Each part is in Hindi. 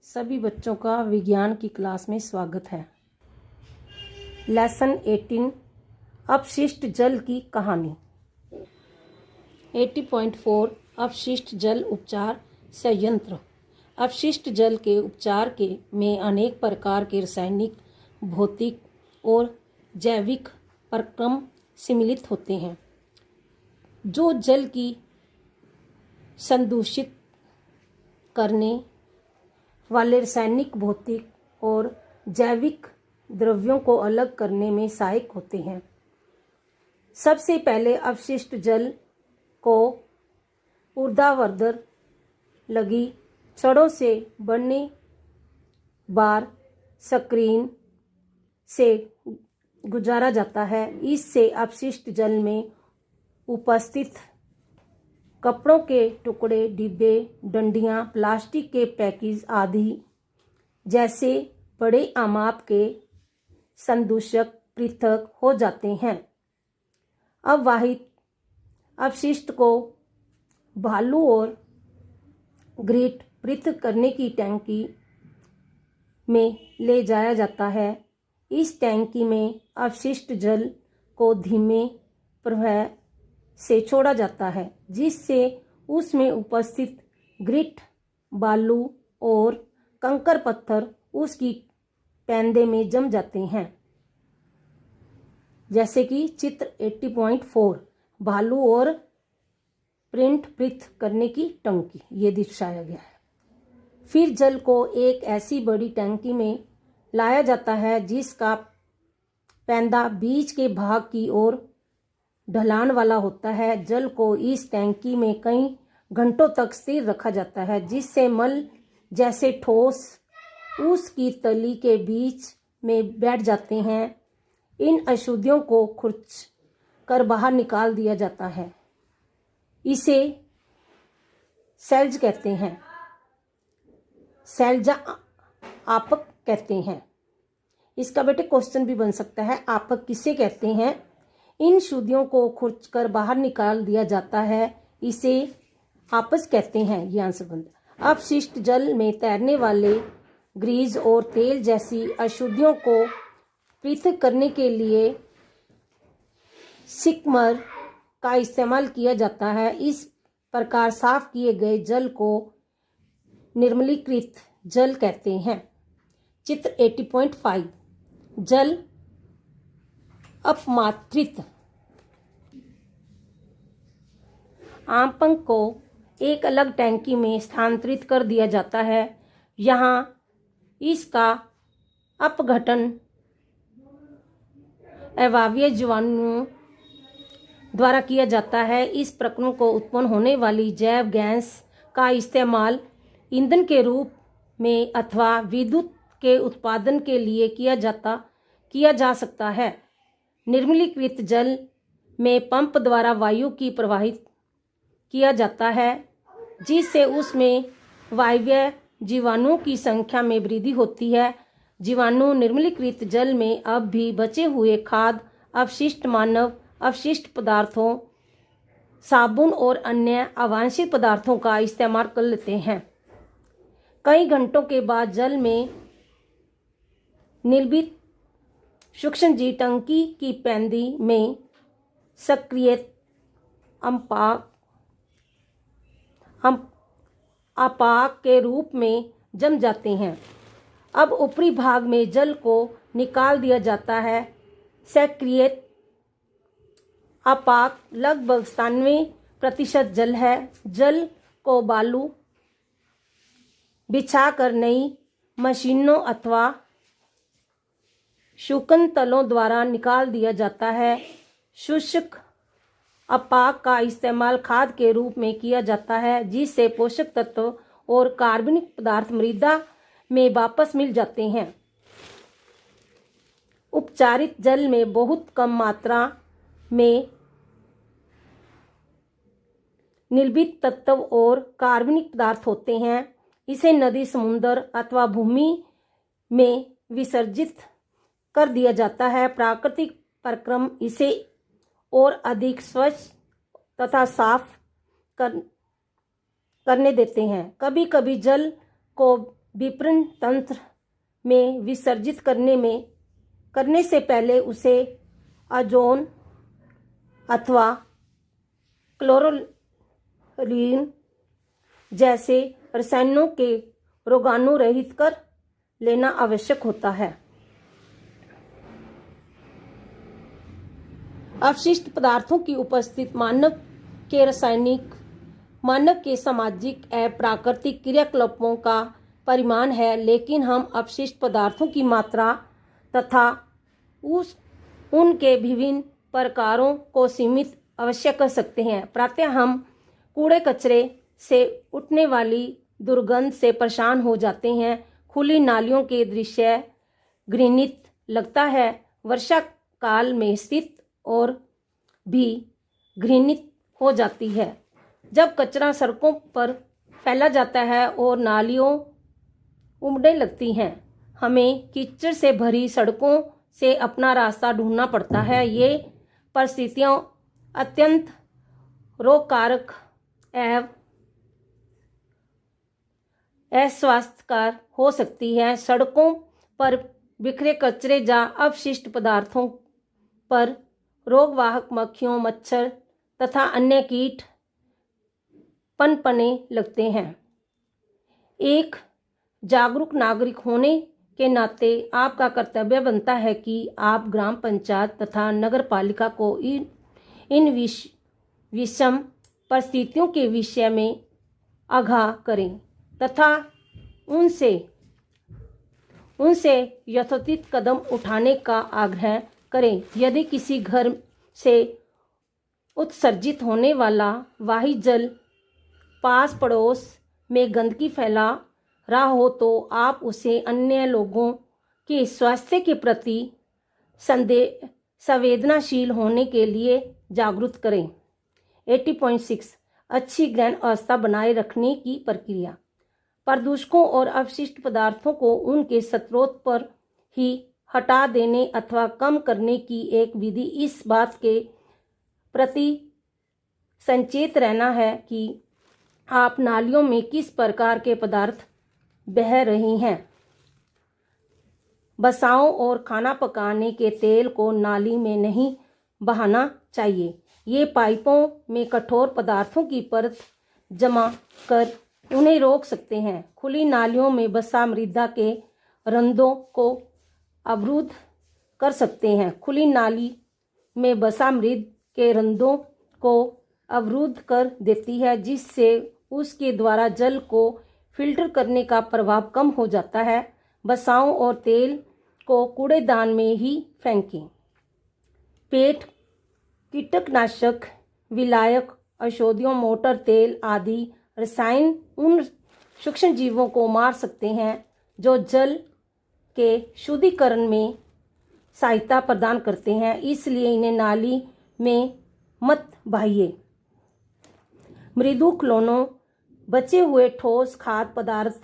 सभी बच्चों का विज्ञान की क्लास में स्वागत है। लेसन 18 अपशिष्ट जल की कहानी। 80.4 अपशिष्ट जल उपचार संयंत्र। अपशिष्ट जल के उपचार में अनेक प्रकार के रासायनिक, भौतिक और जैविक प्रक्रम सम्मिलित होते हैं जो जल की संदूषित करने वाले रासायनिक, भौतिक और जैविक द्रव्यों को अलग करने में सहायक होते हैं। सबसे पहले अपशिष्ट जल को ऊर्ध्वाधर लगी छड़ों से बने बार स्क्रीन से गुजारा जाता है। इससे अपशिष्ट जल में उपस्थित कपड़ों के टुकड़े, डिब्बे, डंडियां, प्लास्टिक के पैकेज आदि जैसे बड़े आमाप के संदूषक पृथक हो जाते हैं। अवाहित अपशिष्ट को भालू और ग्रिट पृथक करने की टैंकी में ले जाया जाता है। इस टैंकी में अपशिष्ट जल को धीमे प्रवाह से छोड़ा जाता है, जिससे उसमें उपस्थित ग्रिट, बालू और कंकड़ पत्थर उसकी पेंदे में जम जाते हैं। जैसे कि चित्र 80.4 भालू और प्रिंट पृथक करने की टंकी ये दर्शाया गया है। फिर जल को एक ऐसी बड़ी टंकी में लाया जाता है जिसका पेंदा बीच के भाग की ओर ढलान वाला होता है। जल को इस टैंकी में कई घंटों तक स्थिर रखा जाता है, जिससे मल जैसे ठोस उसकी तली के बीच में बैठ जाते हैं। इन अशुद्धियों को खुरच कर बाहर निकाल दिया जाता है। इसे सैल्ज कहते हैं, सैल्जा आपक कहते हैं। इसका बेटे क्वेश्चन भी बन सकता है, आपक किसे कहते हैं? इन शुद्धियों को खुरच कर बाहर निकाल दिया जाता है, इसे आपस कहते हैं। ये आंसर बनता है। अपशिष्ट जल में तैरने वाले ग्रीज और तेल जैसी अशुद्धियों को पृथक करने के लिए स्किमर का इस्तेमाल किया जाता है। इस प्रकार साफ किए गए जल को निर्मलीकृत जल कहते हैं। चित्र 80.5 जल अपमात्रित। आमपंख को एक अलग टैंकी में स्थानांतरित कर दिया जाता है। यहाँ इसका अपघटन अवायवीय जीवाणुओं द्वारा किया जाता है। इस प्रक्रिया को उत्पन्न होने वाली जैव गैस का इस्तेमाल ईंधन के रूप में अथवा विद्युत के उत्पादन के लिए किया जा सकता है। निर्मलीकृत जल में पंप द्वारा वायु की प्रवाहित किया जाता है, जिससे उसमें वायवीय जीवाणुओं की संख्या में वृद्धि होती है। जीवाणु निर्मलीकृत जल में अब भी बचे हुए खाद्य अपशिष्ट, मानव अपशिष्ट पदार्थों, साबुन और अन्य अवांछित पदार्थों का इस्तेमाल कर लेते हैं। कई घंटों के बाद जल में निर्मित सूक्ष्मजीव टंकी की पेंदी में सक्रिय अपाक के रूप में जम जाते हैं। अब ऊपरी भाग में जल को निकाल दिया जाता है। सक्रिय अपाक लगभग 97% जल है। जल को बालू बिछाकर नई मशीनों अथवा शुष्क तलों द्वारा निकाल दिया जाता है। शुष्क अपाक का इस्तेमाल खाद के रूप में किया जाता है, जिससे पोषक तत्व और कार्बनिक पदार्थ मृदा में वापस मिल जाते हैं। उपचारित जल में बहुत कम मात्रा में निर्मित तत्व और कार्बनिक पदार्थ होते हैं। इसे नदी, समुद्र अथवा भूमि में विसर्जित कर दिया जाता है। प्राकृतिक प्रक्रम इसे और अधिक स्वच्छ तथा साफ करने देते हैं। कभी कभी जल को विपणन तंत्र में विसर्जित करने से पहले उसे ओजोन अथवा क्लोरीन जैसे रसायनों के रोगाणु रहित कर लेना आवश्यक होता है। अपशिष्ट पदार्थों की उपस्थिति मानव के रासायनिक, मानव के सामाजिक एवं प्राकृतिक क्रियाकलापों का परिमाण है, लेकिन हम अपशिष्ट पदार्थों की मात्रा तथा उनके विभिन्न प्रकारों को सीमित अवश्य कर सकते हैं। प्रातः हम कूड़े कचरे से उठने वाली दुर्गंध से परेशान हो जाते हैं। खुली नालियों के दृश्य घृणित लगता है। वर्षा काल में स्थिति और भी घृणित हो जाती है, जब कचरा सड़कों पर फैला जाता है और नालियों उमड़ने लगती हैं। हमें कीचड़ से भरी सड़कों से अपना रास्ता ढूंढना पड़ता है। ये परिस्थितियां अत्यंत रोगकारक एवं अस्वास्थ्यकर हो सकती है। सड़कों पर बिखरे कचरे या अपशिष्ट पदार्थों पर रोगवाहक मक्खियों, मच्छर तथा अन्य कीट पनपने लगते हैं। एक जागरूक नागरिक होने के नाते आपका कर्तव्य बनता है कि आप ग्राम पंचायत तथा नगर पालिका को इन विषम परिस्थितियों के विषय में आगाह करें तथा उनसे यथोचित कदम उठाने का आग्रह करें। यदि किसी घर से उत्सर्जित होने वाला वाही जल पास पड़ोस में गंदगी फैला रहा हो तो आप उसे अन्य लोगों के स्वास्थ्य के प्रति संवेदनशील होने के लिए जागरूक करें। 80.6 अच्छी ग्रहण अवस्था बनाए रखने की प्रक्रिया। प्रदूषकों और अपशिष्ट पदार्थों को उनके स्रोत पर ही हटा देने अथवा कम करने की एक विधि इस बात के प्रति सचेत रहना है कि आप नालियों में किस प्रकार के पदार्थ बह रही हैं। वसाओं और खाना पकाने के तेल को नाली में नहीं बहाना चाहिए। ये पाइपों में कठोर पदार्थों की परत जमा कर उन्हें रोक सकते हैं। खुली नालियों में वसा मृदा के रंध्रों को अवरुद्ध कर सकते हैं। खुली नाली में वसा मृदा के रंध्रों को अवरुद्ध कर देती है, जिससे उसके द्वारा जल को फिल्टर करने का प्रभाव कम हो जाता है। वसाओं और तेल को कूड़ेदान में ही फेंकें। पेट कीटनाशक, विलायक, औषधियों, मोटर तेल आदि रसायन उन सूक्ष्म जीवों को मार सकते हैं जो जल के शुद्धिकरण में सहायता प्रदान करते हैं, इसलिए इन्हें नाली में मत बहाइए। मृदु क्लोनों, बचे हुए ठोस खाद्य पदार्थ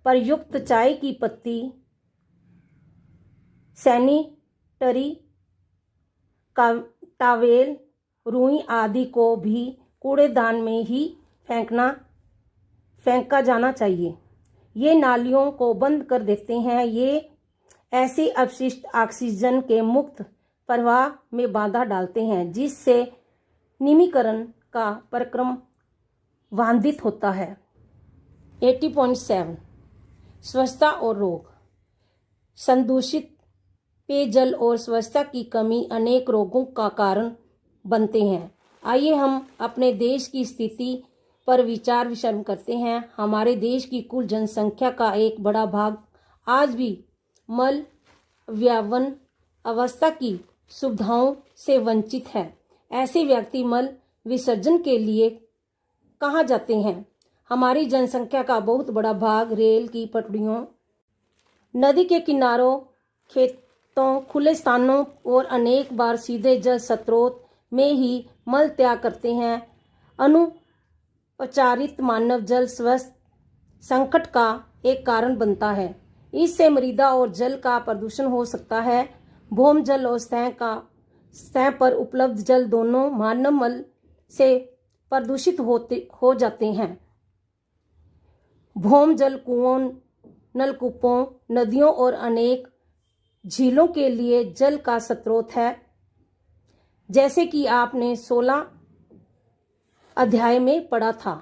पर युक्त चाय की पत्ती, सैनिटरी टॉवेल, रुई आदि को भी कूड़ेदान में ही फेंका जाना चाहिए। ये नालियों को बंद कर देते हैं। ये ऐसे अपशिष्ट ऑक्सीजन के मुक्त प्रवाह में बाधा डालते हैं, जिससे निमीकरण का प्रक्रम बाधित होता है। 80.7 स्वच्छता और रोग। संदूषित पेयजल और स्वच्छता की कमी अनेक रोगों का कारण बनते हैं। आइए हम अपने देश की स्थिति पर विचार विमर्श करते हैं। हमारे देश की कुल जनसंख्या का एक बड़ा भाग आज भी मल व्यवन अवस्था की सुविधाओं से वंचित है। ऐसे व्यक्ति मल विसर्जन के लिए कहाँ जाते हैं? हमारी जनसंख्या का बहुत बड़ा भाग रेल की पटरियों, नदी के किनारों, खेतों, खुले स्थानों और अनेक बार सीधे जल स्रोत में ही मल त्याग करते हैं। अनुपचारित मानव जल स्वास्थ्य संकट का एक कारण बनता है। इससे मृदा और जल का प्रदूषण हो सकता है। भौम जल और सतह पर उपलब्ध जल दोनों मानव मल से प्रदूषित हो जाते हैं। भौम जल कुओं, नलकूपों, नदियों और अनेक झीलों के लिए जल का स्रोत है। जैसे कि आपने 16 अध्याय में पढ़ा था।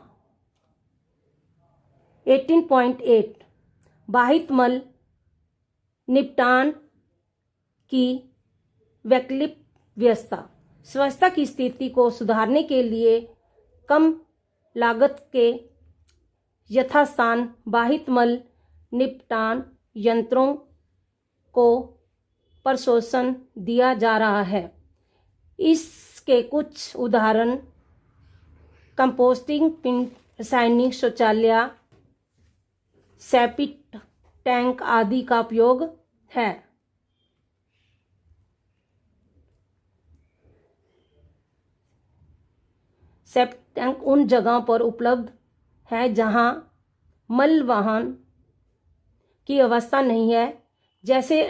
18.8 बाहित मल निपटान की वैकल्पिक व्यवस्था। स्वच्छता की स्थिति को सुधारने के लिए कम लागत के यथास्थान बाहित मल निपटान यंत्रों को प्रोत्साहन दिया जा रहा है। इसके कुछ उदाहरण कंपोस्टिंग पिंड, रासायनिक शौचालय, सेप्टिक टैंक आदि का उपयोग है। सेप्टिक टैंक उन जगहों पर उपलब्ध है जहां मल वाहन की व्यवस्था नहीं है, जैसे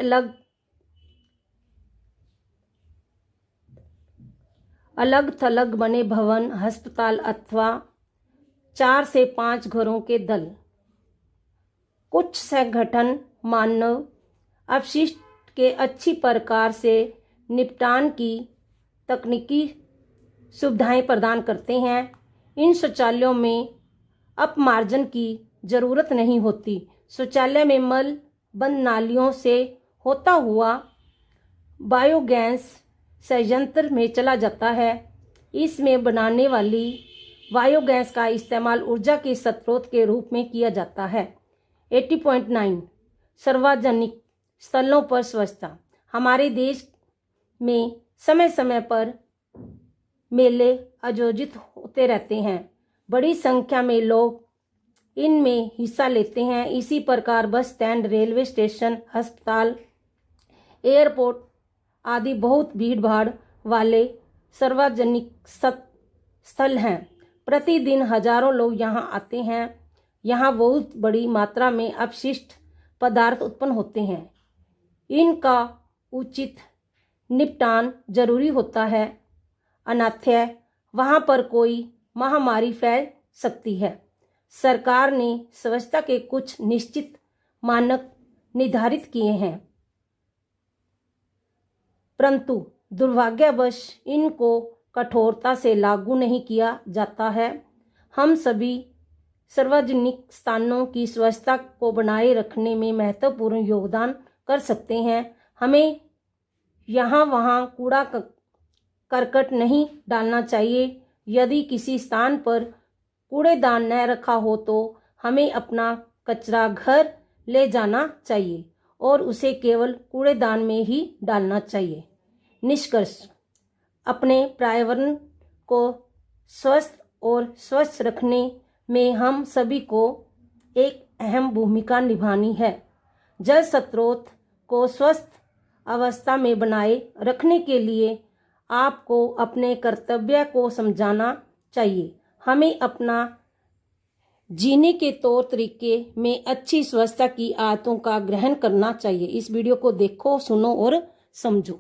अलग थलग बने भवन, अस्पताल अथवा 4 से 5 घरों के दल। कुछ संगठन मानव अपशिष्ट के अच्छी प्रकार से निपटान की तकनीकी सुविधाएं प्रदान करते हैं। इन शौचालयों में अपमार्जन की जरूरत नहीं होती। शौचालय में मल बंद नालियों से होता हुआ बायोगैस संयंत्र में चला जाता है। इसमें बनाने वाली बायोगैस का इस्तेमाल ऊर्जा के स्रोत के रूप में किया जाता है। 80.9 सार्वजनिक स्थलों पर स्वच्छता। हमारे देश में समय समय पर मेले आयोजित होते रहते हैं। बड़ी संख्या में लोग इनमें हिस्सा लेते हैं। इसी प्रकार बस स्टैंड, रेलवे स्टेशन, अस्पताल, एयरपोर्ट आदि बहुत भीड़ भाड़ वाले सार्वजनिक स्थल हैं। प्रतिदिन हजारों लोग यहाँ आते हैं। यहाँ बहुत बड़ी मात्रा में अपशिष्ट पदार्थ उत्पन्न होते हैं। इनका उचित निपटान जरूरी होता है, अन्यथा वहाँ पर कोई महामारी फैल सकती है। सरकार ने स्वच्छता के कुछ निश्चित मानक निर्धारित किए हैं, परंतु दुर्भाग्यवश इनको कठोरता से लागू नहीं किया जाता है। हम सभी सार्वजनिक स्थानों की स्वच्छता को बनाए रखने में महत्वपूर्ण योगदान कर सकते हैं। हमें यहाँ वहाँ कूड़ा करकट नहीं डालना चाहिए। यदि किसी स्थान पर कूड़ेदान न रखा हो तो हमें अपना कचरा घर ले जाना चाहिए और उसे केवल कूड़ेदान में ही डालना चाहिए। निष्कर्ष, अपने पर्यावरण को स्वस्थ और स्वच्छ रखने में हम सभी को एक अहम भूमिका निभानी है। जल स्रोत को स्वस्थ अवस्था में बनाए रखने के लिए आपको अपने कर्तव्य को समझाना चाहिए। हमें अपना जीने के तौर तरीके में अच्छी स्वच्छता की आदतों का ग्रहण करना चाहिए। इस वीडियो को देखो, सुनो और समझो।